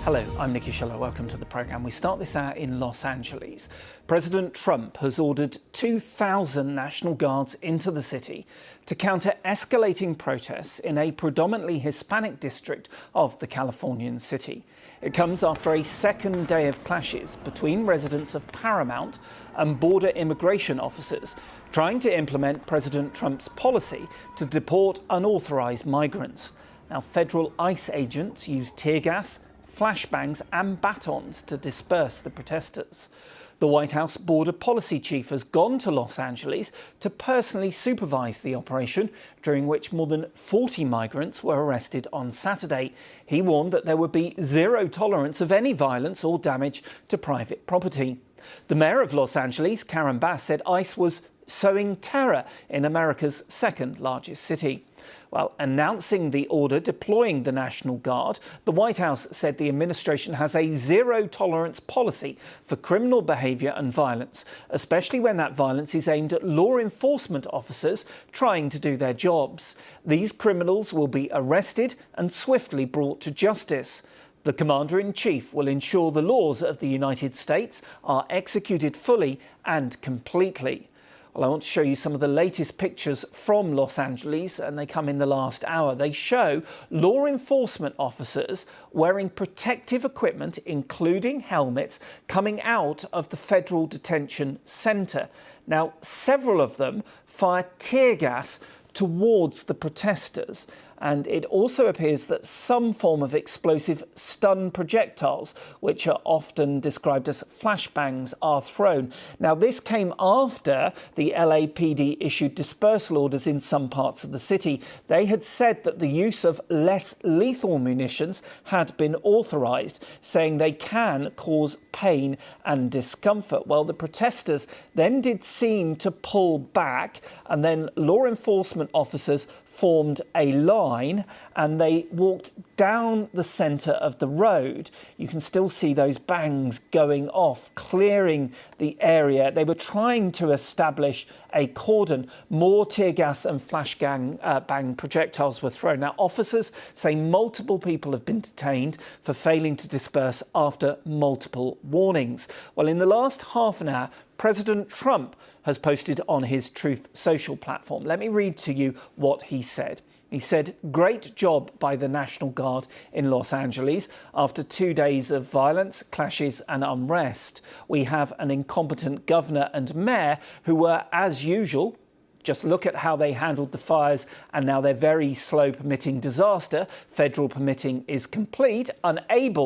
Hello, I'm Nicky Schiller. Welcome to the programme. We start this hour in Los Angeles. President Trump has ordered 2,000 National Guards into the city to counter escalating protests in a predominantly Hispanic district of the Californian city. It comes after a second day of clashes between residents of Paramount and border immigration officers trying to implement President Trump's policy to deport unauthorised migrants. Now, federal ICE agents used tear gas, flashbangs and batons to disperse the protesters. The White House border policy chief has gone to Los Angeles to personally supervise the operation, during which more than 40 migrants were arrested on Saturday. He warned that there would be zero tolerance of any violence or damage to private property. The mayor of Los Angeles, Karen Bass, said ICE was sowing terror in America's second largest city. While announcing the order deploying the National Guard, the White House said the administration has a zero-tolerance policy for criminal behaviour and violence, especially when that violence is aimed at law enforcement officers trying to do their jobs. These criminals will be arrested and swiftly brought to justice. The Commander-in-Chief will ensure the laws of the United States are executed fully and completely. Well, I want to show you some of the latest pictures from Los Angeles, and they come in the last hour. They show law enforcement officers wearing protective equipment, including helmets, coming out of the federal detention centre. Now, several of them fire tear gas towards the protesters. And it also appears that some form of explosive stun projectiles, which are often described as flashbangs, are thrown. Now, this came after the LAPD issued dispersal orders in some parts of the city. They had said that the use of less lethal munitions had been authorised, saying they can cause pain and discomfort. Well, the protesters then did seem to pull back, and then law enforcement officers formed a line and they walked down the centre of the road. You can still see those bangs going off, clearing the area. They were trying to establish a cordon. More tear gas and bang projectiles were thrown. Now, officers say multiple people have been detained for failing to disperse after multiple warnings. Well, in the last half an hour, President Trump has posted on his Truth Social platform. Let me read to you what he said. He said, "Great job by the National Guard in Los Angeles. After 2 days of violence, clashes and unrest, we have an incompetent governor and mayor who were, as usual, just look at how they handled the fires, and now they're very slow permitting disaster. Federal permitting is complete, unable